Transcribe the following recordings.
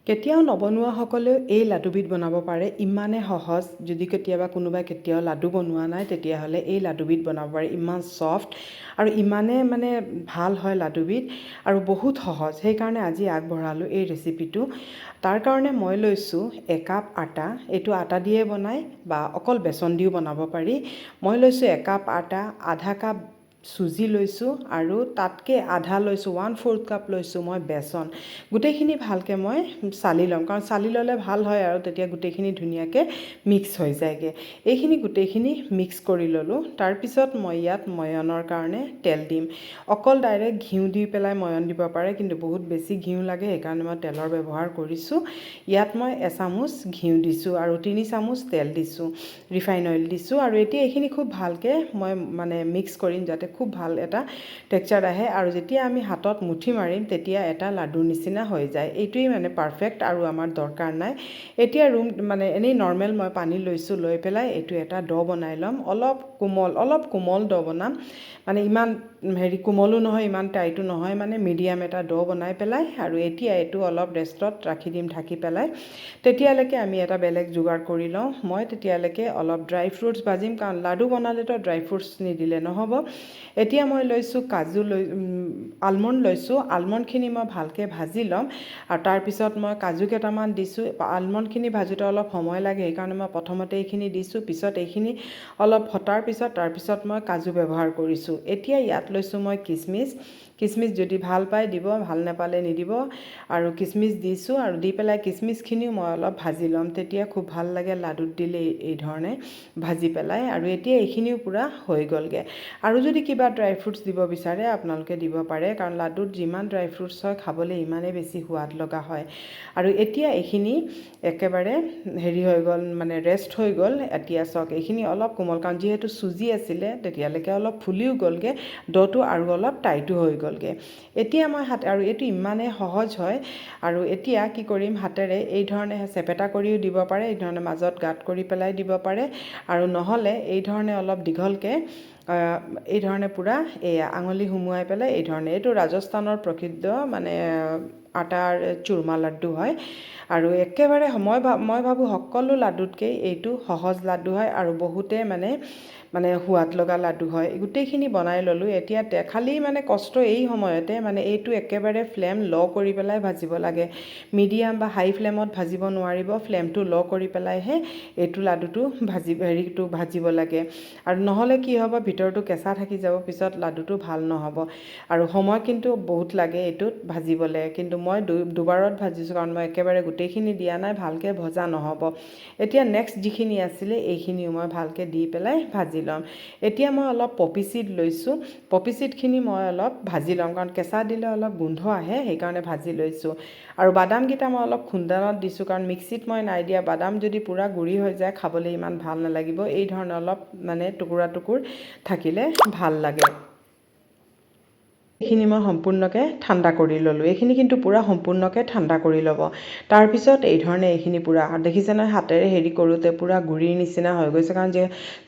কেতিয়াও নবনোৱাসকলেও এই লাডুবিধ বনাব পাৰে। ইমানে সহজ। যদি কোনোবাই কেতিয়াও লাডু বনোৱা নাই তেতিয়াহ'লে এই লাডুবিধ বনাব পাৰে। ইমান ছফ্ট আৰু ইমানে ভাল হয় লাডুবিধ আৰু বহুত সহজ। সেইকাৰণে আজি আগবঢ়ালোঁ এই ৰেচিপিটো। তাৰ কাৰণে মই লৈছোঁ একাপ আটা। এইটো আটা দিয়ে বনায় বা অকল বেচন দিও বনাব পাৰি। মই লৈছোঁ একাপ আটা, আধা কাপ চুজি লৈছোঁ আৰু তাতকৈ আধা লৈছোঁ 1/4 কাপ লৈছোঁ মই বেচন। গোটেইখিনি ভালকৈ মই চালি ল'ম, কাৰণ চালি ল'লে ভাল হয় আৰু তেতিয়া গোটেইখিনি ধুনীয়াকৈ মিক্স হৈ যায়গৈ। এইখিনি গোটেইখিনি মিক্স কৰি ল'লোঁ। তাৰপিছত মই ইয়াত ময়নৰ কাৰণে তেল দিম। অকল ডাইৰেক্ট ঘিউ দি পেলাই ময়ন দিব পাৰে, কিন্তু বহুত বেছি ঘিউ লাগে, সেইকাৰণে মই তেলৰ ব্যৱহাৰ কৰিছোঁ। ইয়াত মই এচামুচ ঘিউ দিছোঁ আৰু 3 চামুচ তেল দিছোঁ, ৰিফাইন অইল দিছোঁ। আৰু এতিয়া এইখিনি খুব ভালকৈ মই মিক্স কৰিম যাতে খুব ভাল এটা টেক্সচাৰ আহে। আৰু যেতিয়া আমি হাতত মুঠি মাৰিম তেতিয়া এটা লাডুৰ নিচিনা হৈ যায়। এইটোৱেই পাৰফেক্ট আৰু আমাৰ দৰকাৰ নাই। এতিয়া এনেই নৰ্মেল মই পানী লৈছোঁ, লৈ পেলাই এইটো এটা ড' বনাই ল'ম। অলপ কোমল ড' বনাম, ইমান কোমলো নহয়, ইমান টাইটো নহয়, মিডিয়াম এটা ড' বনাই পেলাই। আৰু এতিয়া এইটো অলপ ৰেষ্টত ৰাখি দিম ঢাকি পেলাই। তেতিয়ালৈকে আমি এটা বেলেগ যোগাৰ কৰি লওঁ। মই তেতিয়ালৈকে অলপ ড্ৰাই ফ্ৰুটছ ভাজিম, কাৰণ লাডু বনালেতো ড্ৰাই ফ্ৰুটছ নিদিলে নহ'ব। এতিয়া মই লৈছোঁ আলমণ্ড লৈছোঁ। আলমণ্ডখিনি মই ভালকৈ ভাজি ল'ম আৰু তাৰপিছত মই কাজু কেইটামান দিছোঁ। আলমণ্ডখিনি ভাজোঁতে অলপ সময় লাগে, সেইকাৰণে মই প্ৰথমতে এইখিনি দিছোঁ, পিছত এইখিনি অলপ ফটাৰ পিছত তাৰপিছত মই কাজু ব্যৱহাৰ কৰিছোঁ। এতিয়া ইয়াত লৈছোঁ মই কিচমিচ যদি ভাল পায় দিব, ভাল নাপালে নিদিব। আৰু কিচমিচ দিছোঁ আৰু দি পেলাই কিচমিচখিনিও মই অলপ ভাজি ল'ম, তেতিয়া খুব ভাল লাগে লাডুত দিলে এই ধৰণে ভাজি পেলাই। আৰু এতিয়া এইখিনিও পূৰা হৈ গ'লগৈ। আৰু যদি কিবা ড্ৰাই ফ্ৰুটছ দিব বিচাৰে আপোনালোকে দিব পাৰে, কাৰণ লাডুত যিমান ড্ৰাই ফ্ৰুটছ হয় খাবলৈ ইমানেই বেছি সোৱাদ লগা হয়। আৰু এতিয়া এইখিনি একেবাৰে হৈ গ'ল, ৰেষ্ট হৈ গ'ল। এতিয়া চাওক এইখিনি অলপ কোমল, কাৰণ যিহেতু চুজি আছিলে তেতিয়ালৈকে অলপ ফুলিও গ'লগৈ ড'টো আৰু অলপ টাইটো হৈ গ'লগৈ। এতিয়া মই আৰু এইটো ইমানেই সহজ হয়। আৰু এতিয়া কি কৰিম, হাতেৰে এই ধৰণে চেপেটা কৰিও দিব পাৰে, এই ধৰণে মাজত গাঁত কৰি পেলাই দিব পাৰে, আৰু নহ'লে এই ধৰণে অলপ দীঘলকৈ এই ধৰণে পূৰা আঙুলি সুমুৱাই পেলাই এই ধৰণে। এইটো ৰাজস্থানৰ প্ৰসিদ্ধ আটাৰ চুৰমা লাড্ডু হয়। আৰু একেবাৰে মই ভাবোঁ সকলো লাডুতকৈ এইটো সহজ লাড্ডু হয় আৰু বহুতে সোৱাদ লগা লাড্ডু হয়। গোটেইখিনি বনাই ল'লোঁ। এতিয়া খালি কষ্ট এই সময়তে এইটো একেবাৰে ফ্লেম ল' কৰি পেলাই ভাজিব লাগে। মিডিয়াম বা হাই ফ্লেমত ভাজিব নোৱাৰিব, ফ্লেমটো ল' কৰি পেলাইহে এইটো লাডুটো ভাজিব লাগে। আৰু নহ'লে কি হ'ব, ভিতৰটো কেঁচা থাকি যাব, পিছত লাডুটো ভাল নহ'ব। আৰু সময় কিন্তু বহুত লাগে এইটোত ভাজিবলৈ, কিন্তু মই দুবাৰত ভাজিছোঁ, কাৰণ মই একেবাৰে গোটেইখিনি দিয়া নাই, ভালকৈ ভজা নহ'ব। এতিয়া নেক্সট যিখিনি আছিলে এইখিনিও মই ভালকৈ দি পেলাই ভাজি ল'ম। এতিয়া মই অলপ পপি চিড লৈছোঁ। পপি চিডখিনি মই অলপ ভাজি ল'ম, কাৰণ কেঁচা দিলে অলপ গোন্ধ আহে, সেইকাৰণে ভাজি লৈছোঁ। আৰু বাদামকেইটা মই অলপ খুন্দানত দিছোঁ, কাৰণ মিক্সিত মই নাই দিয়া। বাদাম যদি পূৰা গুড়ি হৈ যায় খাবলৈ ইমান ভাল নালাগিব। এই ধৰণে অলপ টুকুৰা থাকিলে ভাল লাগে। এইখিনি মই সম্পূৰ্ণকৈ ঠাণ্ডা কৰি ল'লোঁ। এইখিনি কিন্তু পূৰা সম্পূৰ্ণকৈ ঠাণ্ডা কৰি ল'ব। তাৰপিছত এই ধৰণে এইখিনি পূৰা দেখিছে নহয়, হাতেৰে কৰোঁতে পূৰা গুড়িৰ নিচিনা হৈ গৈছে, কাৰণ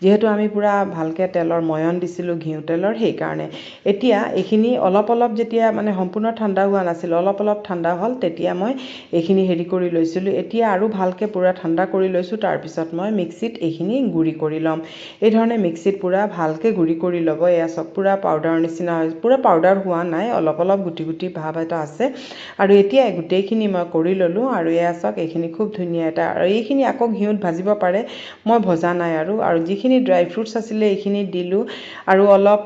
যিহেতু আমি পূৰা ভালকৈ তেলৰ ময়ন দিছিলোঁ, ঘিউ তেলৰ, সেইকাৰণে। এতিয়া এইখিনি অলপ যেতিয়া সম্পূৰ্ণ ঠাণ্ডা হোৱা নাছিল, অলপ ঠাণ্ডা হ'ল, তেতিয়া মই এইখিনি কৰি লৈছিলোঁ। এতিয়া আৰু ভালকৈ পূৰা ঠাণ্ডা কৰি লৈছোঁ। তাৰপিছত মই মিক্সিত এইখিনি গুড়ি কৰি ল'ম। এই ধৰণে মিক্সিত পূৰা ভালকৈ গুড়ি কৰি ল'ব। এয়া চব পূৰা পাউডাৰ নিচিনা হয়, পূৰা পাউডাৰ হোৱা নাই, অলপ গুটি ভাৱ এটা আছে। আৰু এতিয়া গোটেইখিনি মই কৰি ল'লোঁ। আৰু এয়া চাওক এইখিনি খুব ধুনীয়া এটা, আৰু এইখিনি আকৌ ঘিউত ভাজিব পাৰে, মই ভজা নাই। আৰু যিখিনি ড্ৰাই ফ্ৰুটছ আছিলে এইখিনি দিলোঁ, আৰু অলপ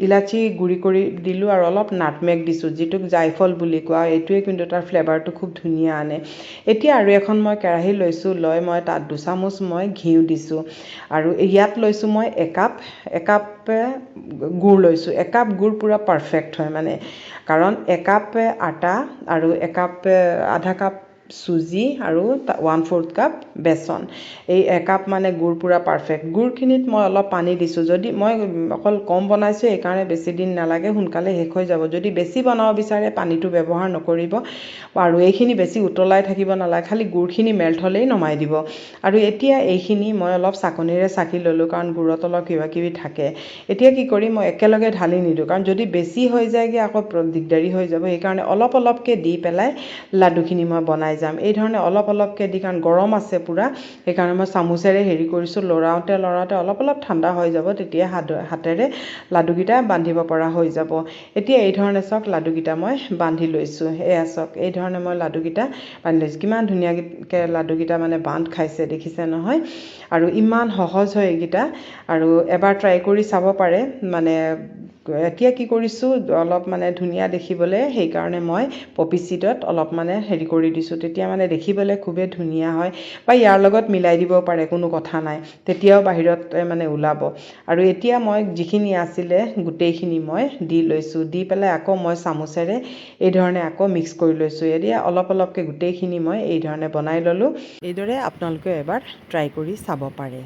ইলাচি গুড়ি কৰি দিলোঁ, আৰু অলপ নাটমেগ দিছোঁ, যিটোক জাইফল বুলি কোৱা। এইটোৱে কিন্তু তাৰ ফ্লেভাৰটো খুব ধুনীয়া আনে। এতিয়া আৰু এখন মই কেৰাহী লৈছোঁ, লৈ মই তাত 2 চামুচ মই ঘিউ দিছোঁ। আৰু ইয়াত লৈছোঁ মই একাপ গুড় লৈছোঁ। একাপ গুড় পূৰা পাৰফেক্ট হয়, কাৰণ একাপ আটা আৰু আধা কাপ চুজি আৰু 1/4 কাপ বেচন, এই একাপ মানে গুড় পূৰা পাৰফেক্ট। গুড়খিনিত মই অলপ পানী দিছোঁ, যদি মই অকল কম বনাইছোঁ এইকাৰণে বেছি দিন নালাগে, সোনকালে শেষ হৈ যাব। যদি বেছি বনাব বিচাৰে পানীটো ব্যৱহাৰ নকৰিব আৰু এইখিনি বেছি উতলাই থাকিব নালাগে, খালি গুড়খিনি মেল্ট হ'লেই নমাই দিব। আৰু এতিয়া এইখিনি মই অলপ চাকনিৰে চাকি ল'লোঁ, কাৰণ গুড়ত অলপ কিবাকিবি থাকে। এতিয়া কি কৰিম, মই একেলগে ঢালি নিদিওঁ, কাৰণ যদি বেছি হৈ যায়গৈ আকৌ দিগদাৰী হৈ যাব। সেইকাৰণে অলপ অলপকৈ দি পেলাই লাডুখিনি মই বনাই যাম। এই ধৰণে অলপ অলপকৈ দি, কাৰণ গৰম আছে পূৰা, সেইকাৰণে মই চামুচেৰে হেৰি কৰিছোঁ, লৰাওঁতে অলপ অলপ ঠাণ্ডা হৈ যাব, তেতিয়া হাতেৰে লাডুকেইটা বান্ধিব পৰা হৈ যাব। এতিয়া এই ধৰণে চাওক লাডুকেইটা মই বান্ধি লৈছোঁ। এয়া চাওক, এই ধৰণে মই লাডুকেইটা বান্ধি লৈছোঁ। কিমান ধুনীয়াকৈ লাডুকেইটা মানে বান্ধ খাইছে দেখিছে নহয়, আৰু ইমান সহজ হয় এইকেইটা, আৰু এবাৰ ট্ৰাই কৰি চাব পাৰে। মানে এতিয়া কি কৰিছোঁ, অলপ মানে ধুনীয়া দেখিবলৈ, সেইকাৰণে মই পপি ছিডত অলপ মানে হেৰি কৰি দিছোঁ, তেতিয়া মানে দেখিবলৈ খুবেই ধুনীয়া হয়। বা ইয়াৰ লগত মিলাই দিব পাৰে, কোনো কথা নাই, তেতিয়াও বাহিৰত মানে ওলাব। আৰু এতিয়া মই যিখিনি আছিলে গোটেইখিনি মই দি লৈছোঁ, দি পেলাই আকৌ মই চামুচেৰে এই ধৰণে আকৌ মিক্স কৰি লৈছোঁ। এতিয়া অলপ অলপকৈ গোটেইখিনি মই এই ধৰণে বনাই ল'লোঁ। এইদৰে আপোনালোকে এবাৰ ট্ৰাই কৰি চাব পাৰে।